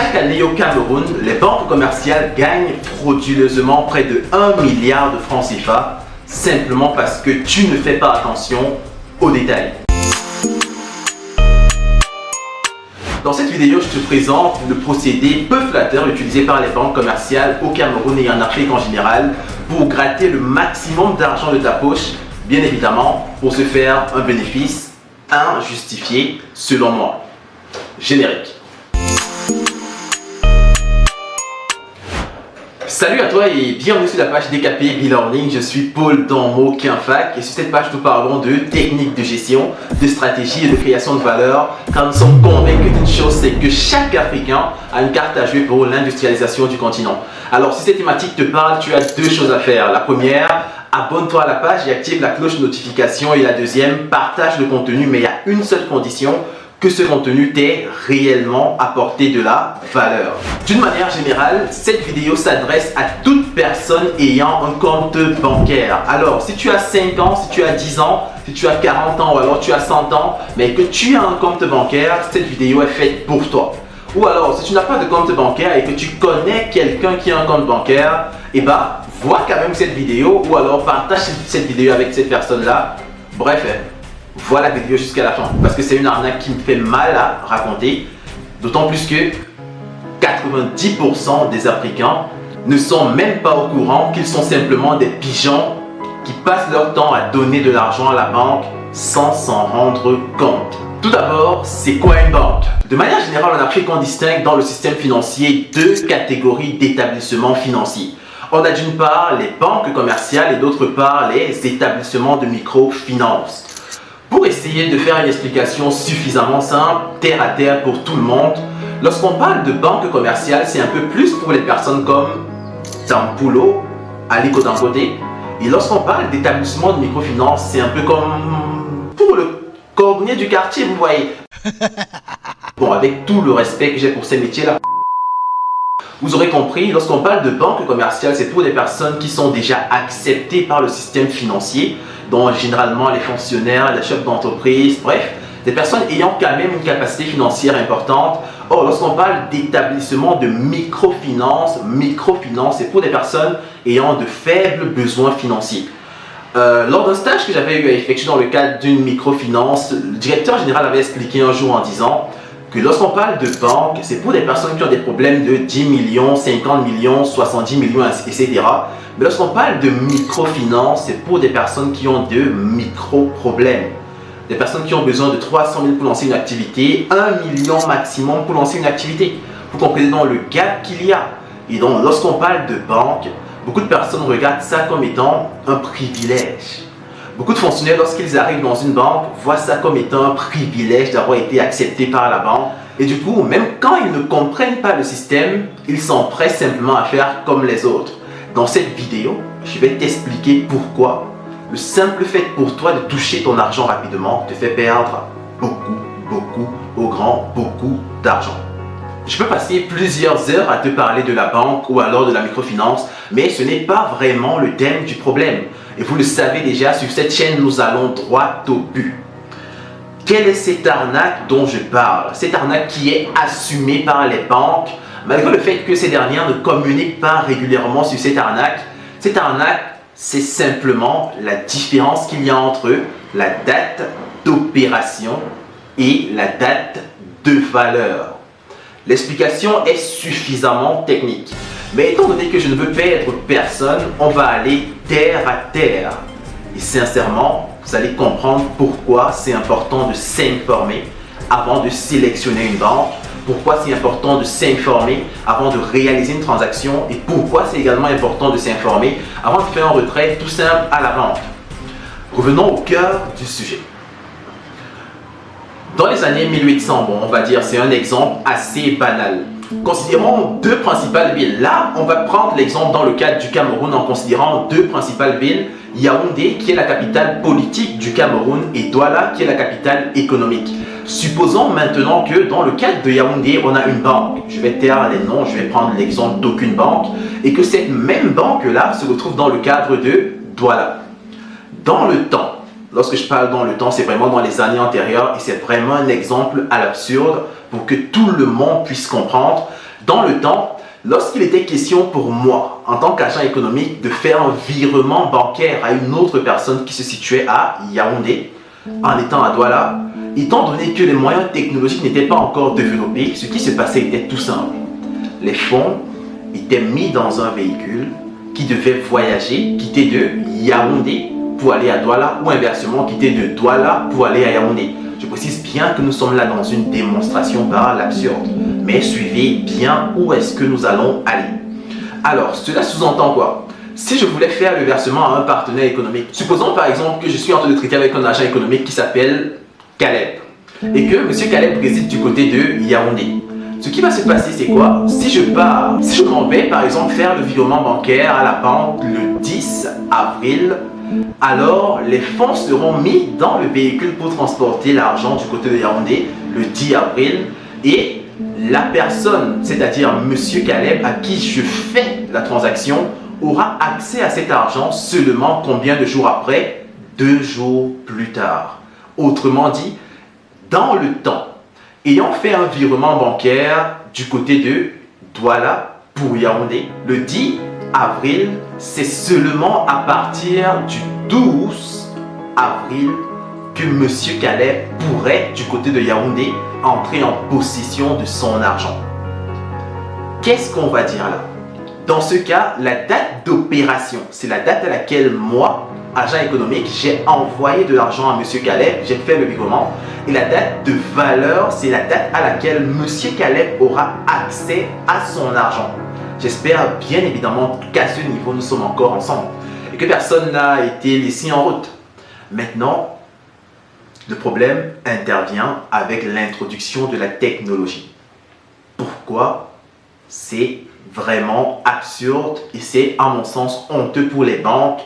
Chaque année au Cameroun, les banques commerciales gagnent frauduleusement près de 1 milliard de francs CFA simplement parce que tu ne fais pas attention aux détails. Dans cette vidéo, je te présente le procédé peu flatteur utilisé par les banques commerciales au Cameroun et en Afrique en général pour gratter le maximum d'argent de ta poche, bien évidemment pour se faire un bénéfice injustifié selon moi. Générique. Salut à toi et bienvenue sur la page DKP B-Learning. Je suis Paul Danmo Kinfac et sur cette page nous parlons de techniques de gestion, de stratégie et de création de valeur car nous sommes convaincus d'une chose, c'est que chaque Africain a une carte à jouer pour l'industrialisation du continent. Alors si cette thématique te parle, tu as deux choses à faire. La première, abonne-toi à la page et active la cloche de notification et la deuxième, partage le contenu mais il y a une seule condition, que ce contenu t'ait réellement apporté de la valeur. D'une manière générale, cette vidéo s'adresse à toute personne ayant un compte bancaire. Alors, si tu as 5 ans, si tu as 10 ans, si tu as 40 ans ou alors tu as 100 ans, mais que tu as un compte bancaire, cette vidéo est faite pour toi. Ou alors, si tu n'as pas de compte bancaire et que tu connais quelqu'un qui a un compte bancaire, eh ben, vois quand même cette vidéo ou alors partage cette vidéo avec cette personne-là. Bref, vois la vidéo jusqu'à la fin parce que c'est une arnaque qui me fait mal à raconter, d'autant plus que 90% des Africains ne sont même pas au courant qu'ils sont simplement des pigeons qui passent leur temps à donner de l'argent à la banque sans s'en rendre compte. Tout d'abord, c'est quoi une banque? De manière générale, en Afrique, on distingue dans le système financier deux catégories d'établissements financiers. On a d'une part les banques commerciales et d'autre part les établissements de microfinance. Pour essayer de faire une explication suffisamment simple, terre à terre pour tout le monde, lorsqu'on parle de banque commerciale, c'est un peu plus pour les personnes comme Tampulo, Aliko Dangote. Et lorsqu'on parle d'établissement de microfinance, c'est un peu comme pour le cordonnier du quartier, vous voyez. Bon, avec tout le respect que j'ai pour ces métiers-là. Vous aurez compris, lorsqu'on parle de banque commerciale, c'est pour des personnes qui sont déjà acceptées par le système financier, dont généralement les fonctionnaires, les chefs d'entreprise, bref, des personnes ayant quand même une capacité financière importante. Or, lorsqu'on parle d'établissement de microfinance, c'est pour des personnes ayant de faibles besoins financiers. Lors d'un stage que j'avais eu à effectuer dans le cadre d'une microfinance, le directeur général avait expliqué un jour en disant que lorsqu'on parle de banque, c'est pour des personnes qui ont des problèmes de 10 millions, 50 millions, 70 millions, etc. Mais lorsqu'on parle de microfinance, c'est pour des personnes qui ont de micro-problèmes. Des personnes qui ont besoin de 300 000 pour lancer une activité, 1 million maximum pour lancer une activité. Vous comprenez donc le gap qu'il y a. Et donc, lorsqu'on parle de banque, beaucoup de personnes regardent ça comme étant un privilège. Beaucoup de fonctionnaires, lorsqu'ils arrivent dans une banque, voient ça comme étant un privilège d'avoir été accepté par la banque. Et du coup, même quand ils ne comprennent pas le système, ils s'empressent simplement à faire comme les autres. Dans cette vidéo, je vais t'expliquer pourquoi le simple fait pour toi de toucher ton argent rapidement te fait perdre beaucoup d'argent. Je peux passer plusieurs heures à te parler de la banque ou alors de la microfinance, mais ce n'est pas vraiment le thème du problème. Et vous le savez déjà, sur cette chaîne, nous allons droit au but. Quelle est cette arnaque dont je parle? Cette arnaque qui est assumée par les banques, malgré le fait que ces dernières ne communiquent pas régulièrement sur cette arnaque. Cette arnaque, c'est simplement la différence qu'il y a entre la date d'opération et la date de valeur. L'explication est suffisamment technique. Mais étant donné que je ne veux perdre personne, on va aller terre à terre. Et sincèrement, vous allez comprendre pourquoi c'est important de s'informer avant de sélectionner une banque, pourquoi c'est important de s'informer avant de réaliser une transaction et pourquoi c'est également important de s'informer avant de faire un retrait tout simple à la banque. Revenons au cœur du sujet. Dans les années 1800, bon, on va dire, c'est un exemple assez banal. Considérons deux principales villes. Là, on va prendre l'exemple dans le cadre du Cameroun en considérant deux principales villes. Yaoundé, qui est la capitale politique du Cameroun, et Douala, qui est la capitale économique. Supposons maintenant que dans le cadre de Yaoundé, on a une banque. Je vais taire les noms, je vais prendre l'exemple d'aucune banque. Et que cette même banque-là se retrouve dans le cadre de Douala. Dans le temps, lorsque je parle dans le temps, c'est vraiment dans les années antérieures et c'est vraiment un exemple à l'absurde pour que tout le monde puisse comprendre. Dans le temps, lorsqu'il était question pour moi, en tant qu'agent économique, de faire un virement bancaire à une autre personne qui se situait à Yaoundé, en étant à Douala, étant donné que les moyens technologiques n'étaient pas encore développés, ce qui se passait était tout simple. Les fonds étaient mis dans un véhicule qui devait voyager, quitter de Yaoundé pour aller à Douala ou inversement quitter de Douala pour aller à Yaoundé. Je précise bien que nous sommes là dans une démonstration par l'absurde, mais suivez bien où est-ce que nous allons aller. Alors, cela sous-entend quoi? Si je voulais faire le versement à un partenaire économique, supposons par exemple que je suis en train de traiter avec un agent économique qui s'appelle Caleb et que M. Caleb réside du côté de Yaoundé. Ce qui va se passer, c'est quoi? Si je m'en vais par exemple faire le virement bancaire à la banque le 10 avril, alors les fonds seront mis dans le véhicule pour transporter l'argent du côté de Yaoundé le 10 avril et la personne, c'est-à-dire M. Caleb à qui je fais la transaction, aura accès à cet argent seulement combien de jours après? 2 jours plus tard. Autrement dit, dans le temps, ayant fait un virement bancaire du côté de Douala pour Yaoundé, le 10 avril, c'est seulement à partir du 12 avril que M. Caleb pourrait, du côté de Yaoundé, entrer en possession de son argent. Qu'est-ce qu'on va dire là? Dans ce cas, la date d'opération, c'est la date à laquelle moi, agent économique, j'ai envoyé de l'argent à M. Caleb, j'ai fait le virement. Et la date de valeur, c'est la date à laquelle M. Caleb aura accès à son argent. J'espère bien évidemment qu'à ce niveau, nous sommes encore ensemble et que personne n'a été laissé en route. Maintenant, le problème intervient avec l'introduction de la technologie. Pourquoi? C'est vraiment absurde et c'est, à mon sens, honteux pour les banques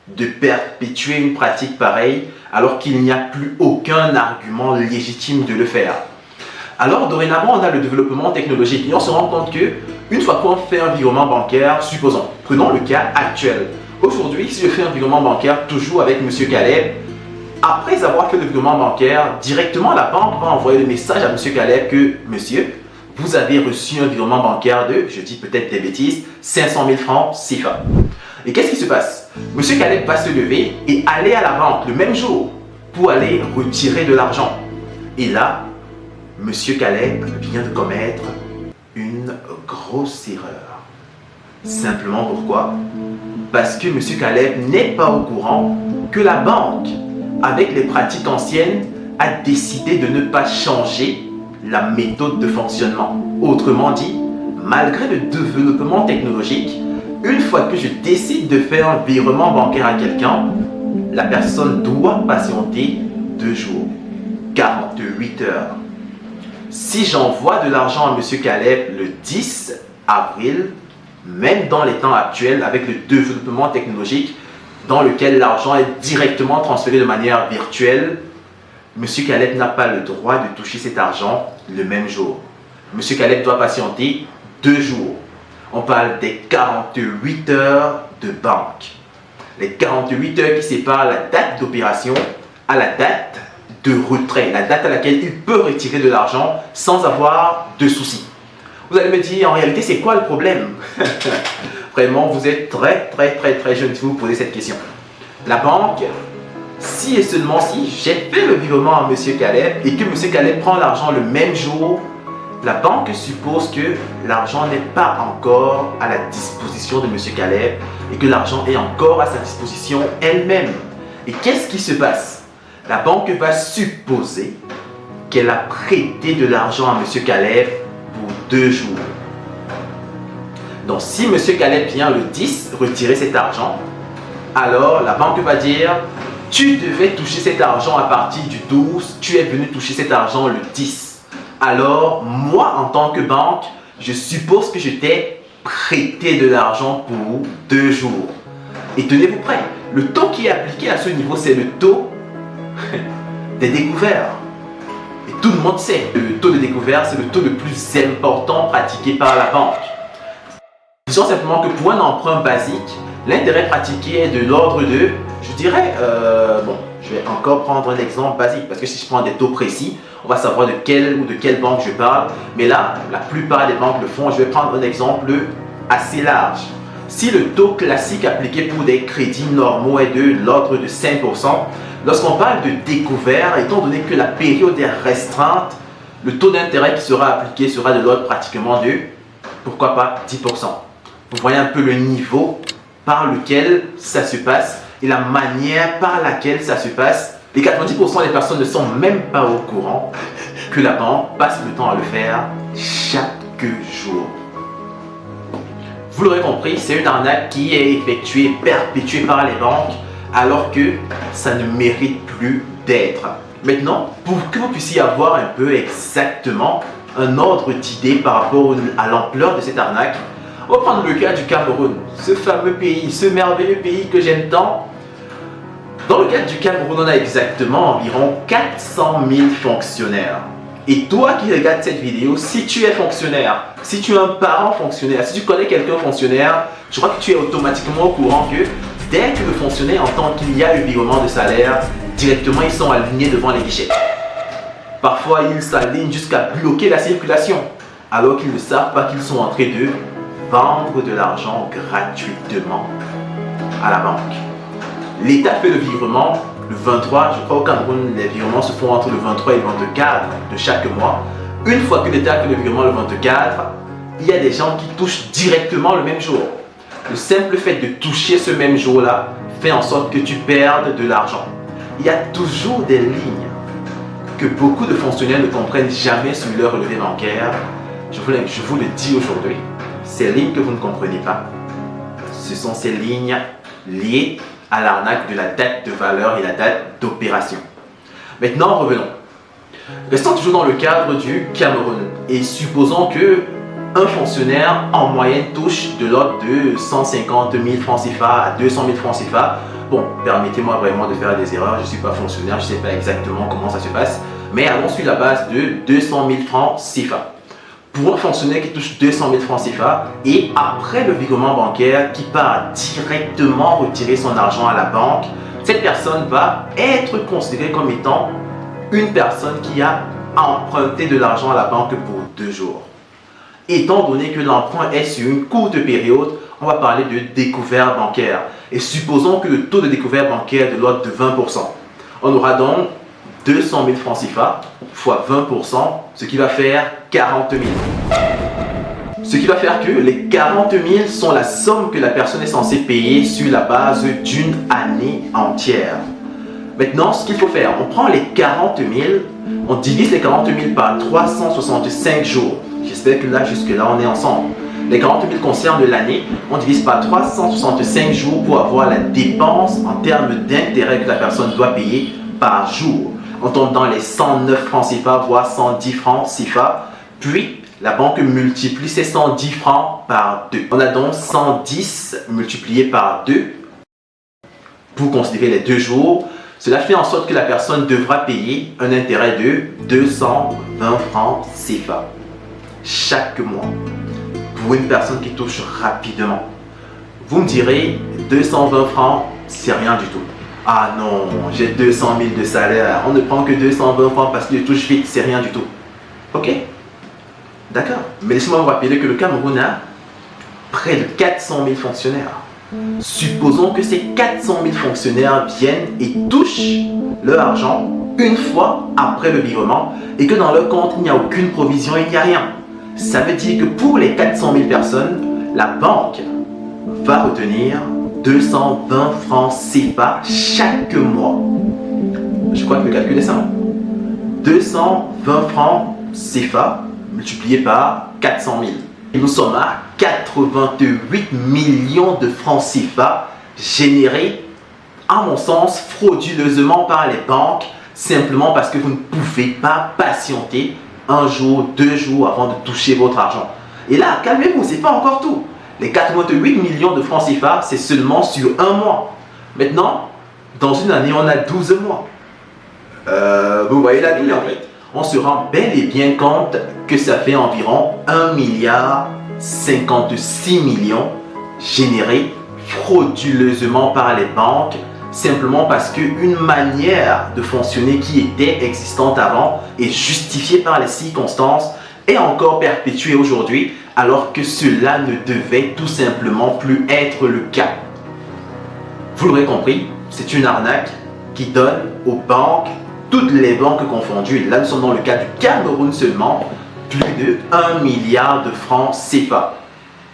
de perpétuer une pratique pareille alors qu'il n'y a plus aucun argument légitime de le faire. Alors, dorénavant, on a le développement technologique et on se rend compte que une fois qu'on fait un virement bancaire, supposons, prenons le cas actuel. Aujourd'hui, si je fais un virement bancaire toujours avec M. Caleb, après avoir fait le virement bancaire, directement la banque va envoyer le message à M. Caleb que, monsieur, vous avez reçu un virement bancaire de, je dis peut-être des bêtises, 500 000 francs CFA. Et qu'est-ce qui se passe? M. Caleb va se lever et aller à la banque le même jour pour aller retirer de l'argent. Et là, M. Caleb vient de commettre une grosse erreur. Simplement pourquoi? Parce que M. Caleb n'est pas au courant que la banque, avec les pratiques anciennes, a décidé de ne pas changer la méthode de fonctionnement. Autrement dit, malgré le développement technologique, une fois que je décide de faire un virement bancaire à quelqu'un, la personne doit patienter 2 jours, 48 heures. Si j'envoie de l'argent à M. Caleb le 10 avril, même dans les temps actuels, avec le développement technologique dans lequel l'argent est directement transféré de manière virtuelle, M. Caleb n'a pas le droit de toucher cet argent le même jour. M. Caleb doit patienter 2 jours. On parle des 48 heures de banque. Les 48 heures qui séparent la date d'opération à la date de retrait, la date à laquelle il peut retirer de l'argent sans avoir de soucis. Vous allez me dire, en réalité, c'est quoi le problème? Vraiment, vous êtes très jeune si vous posez cette question. La banque, si et seulement si j'ai fait le virement à M. Caleb et que M. Caleb prend l'argent le même jour, la banque suppose que l'argent n'est pas encore à la disposition de M. Caleb et que l'argent est encore à sa disposition elle-même. Et qu'est-ce qui se passe? La banque va supposer qu'elle a prêté de l'argent à M. Caleb pour 2 jours. Donc si M. Caleb vient le 10 retirer cet argent, alors la banque va dire « Tu devais toucher cet argent à partir du 12, tu es venu toucher cet argent le 10. » Alors, moi, en tant que banque, je suppose que je t'ai prêté de l'argent pour 2 jours. Et tenez-vous prêts, le taux qui est appliqué à ce niveau, c'est le taux des découverts. Et tout le monde sait, le taux de découvert, c'est le taux le plus important pratiqué par la banque. Disons simplement que pour un emprunt basique, l'intérêt pratiqué est de l'ordre de, je dirais, Je vais encore prendre un exemple basique parce que si je prends des taux précis, on va savoir de quelle banque je parle. Mais là, la plupart des banques le font. Je vais prendre un exemple assez large. Si le taux classique appliqué pour des crédits normaux est de l'ordre de 5%, lorsqu'on parle de découvert, étant donné que la période est restreinte, le taux d'intérêt qui sera appliqué sera de l'ordre pratiquement de, pourquoi pas, 10%. Vous voyez un peu le niveau par lequel ça se passe et la manière par laquelle ça se passe. Les 90% des personnes ne sont même pas au courant que la banque passe le temps à le faire chaque jour. Vous l'aurez compris, c'est une arnaque qui est effectuée, perpétuée par les banques alors que ça ne mérite plus d'être. Maintenant, pour que vous puissiez avoir un peu exactement un ordre d'idée par rapport à l'ampleur de cette arnaque, on va prendre le cas du Cameroun, ce fameux pays, ce merveilleux pays que j'aime tant. Dans le cas du Cameroun, on a exactement environ 400 000 fonctionnaires. Et toi qui regardes cette vidéo, si tu es fonctionnaire, si tu es un parent fonctionnaire, si tu connais quelqu'un fonctionnaire, je crois que tu es automatiquement au courant que dès que le fonctionnaire entend qu'il y a le virement de salaire, directement ils sont alignés devant les guichets. Parfois, ils s'alignent jusqu'à bloquer la circulation, alors qu'ils ne savent pas qu'ils sont en train de vendre de l'argent gratuitement à la banque. L'État fait le virement le 23, je crois au Cameroun, les virements se font entre le 23 et le 24 de chaque mois. Une fois que l'État fait le virement le 24, il y a des gens qui touchent directement le même jour. Le simple fait de toucher ce même jour-là fait en sorte que tu perdes de l'argent. Il y a toujours des lignes que beaucoup de fonctionnaires ne comprennent jamais sur leur relevé bancaire. Je vous le dis aujourd'hui, ces lignes que vous ne comprenez pas, ce sont ces lignes liées à l'arnaque de la date de valeur et la date d'opération. Maintenant, revenons. Restons toujours dans le cadre du Cameroun et supposons que un fonctionnaire en moyenne touche de l'ordre de 150 000 francs CFA à 200 000 francs CFA. Bon, permettez-moi vraiment de faire des erreurs, je ne suis pas fonctionnaire, je ne sais pas exactement comment ça se passe, mais allons sur la base de 200 000 francs CFA. Pour un fonctionnaire qui touche 200 000 francs CFA et après le virement bancaire qui part directement retirer son argent à la banque, cette personne va être considérée comme étant une personne qui a emprunté de l'argent à la banque pour 2 jours. Étant donné que l'emprunt est sur une courte période, on va parler de découvert bancaire. Et supposons que le taux de découvert bancaire est de l'ordre de 20%. On aura donc 200 000 francs CFA fois 20%, ce qui va faire 40 000. Ce qui va faire que les 40 000 sont la somme que la personne est censée payer sur la base d'une année entière. Maintenant, ce qu'il faut faire, on prend les 40 000, on divise les 40 000 par 365 jours. J'espère que là, jusque-là, on est ensemble. Les 40 000 concernent l'année, on divise par 365 jours pour avoir la dépense en termes d'intérêt que la personne doit payer par jour. On tombe dans les 109 francs CFA, voire 110 francs CFA. Puis, la banque multiplie ces 110 francs par 2. On a donc 110 multiplié par 2 pour considérer les 2 jours. Cela fait en sorte que la personne devra payer un intérêt de 220 francs CFA chaque mois pour une personne qui touche rapidement. Vous me direz, 220 francs, c'est rien du tout. Ah non, j'ai 200 000 de salaire, on ne prend que 220 francs parce que je touche vite, c'est rien du tout. Ok, d'accord. Mais laissez-moi vous rappeler que le Cameroun a près de 400 000 fonctionnaires. Supposons que ces 400 000 fonctionnaires viennent et touchent leur argent une fois après le virement et que dans leur compte, il n'y a aucune provision, il n'y a rien. Ça veut dire que pour les 400 000 personnes, la banque va retenir 220 francs CFA chaque mois. Je crois que le calcul est simple. 220 francs CFA multiplié par 400 000. Et nous sommes à 88 millions de francs CFA générés, à mon sens, frauduleusement par les banques, simplement parce que vous ne pouvez pas patienter 1 jour, 2 jours avant de toucher votre argent. Et là, calmez-vous, ce n'est pas encore tout. Les 88 millions de francs CFA, c'est seulement sur 1 mois. Maintenant, dans une année, on a 12 mois. Vous voyez la vie en fait. On se rend bel et bien compte que ça fait environ 1 milliard 56 millions générés frauduleusement par les banques simplement parce qu'une manière de fonctionner qui était existante avant et justifiée par les circonstances est encore perpétuée aujourd'hui, alors que cela ne devait tout simplement plus être le cas. Vous l'aurez compris, c'est une arnaque qui donne aux banques, toutes les banques confondues, et là nous sommes dans le cas du Cameroun seulement, plus de 1 milliard de francs CFA.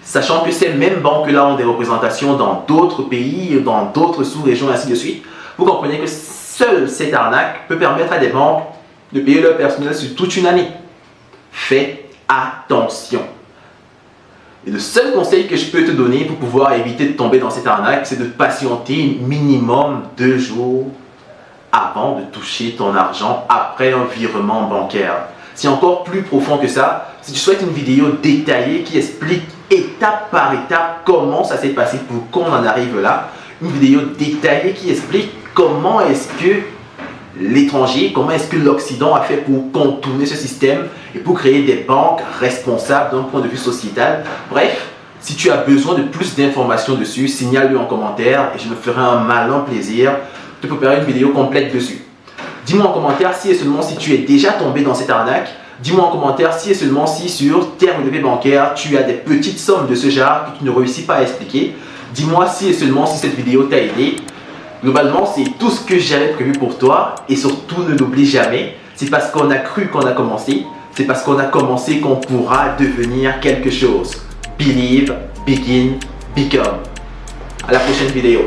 Sachant que ces mêmes banques-là ont des représentations dans d'autres pays, dans d'autres sous-régions, ainsi de suite, vous comprenez que seule cette arnaque peut permettre à des banques de payer leur personnel sur toute une année. Faites attention. Et le seul conseil que je peux te donner pour pouvoir éviter de tomber dans cette arnaque, c'est de patienter minimum 2 jours avant de toucher ton argent après un virement bancaire. C'est encore plus profond que ça. Si tu souhaites une vidéo détaillée qui explique étape par étape comment ça s'est passé pour qu'on en arrive là, une vidéo détaillée qui explique comment est-ce que l'étranger, comment est-ce que l'Occident a fait pour contourner ce système et pour créer des banques responsables d'un point de vue sociétal. Bref, si tu as besoin de plus d'informations dessus, signale-le en commentaire et je me ferai un malin plaisir de préparer une vidéo complète dessus. Dis-moi en commentaire si et seulement si tu es déjà tombé dans cette arnaque. Dis-moi en commentaire si et seulement si sur tes relevés bancaires, tu as des petites sommes de ce genre que tu ne réussis pas à expliquer. Dis-moi si et seulement si cette vidéo t'a aidé. Globalement, c'est tout ce que j'avais prévu pour toi. Et surtout, ne l'oublie jamais, c'est parce qu'on a cru qu'on a commencé. C'est parce qu'on a commencé qu'on pourra devenir quelque chose. Believe, begin, become. À la prochaine vidéo.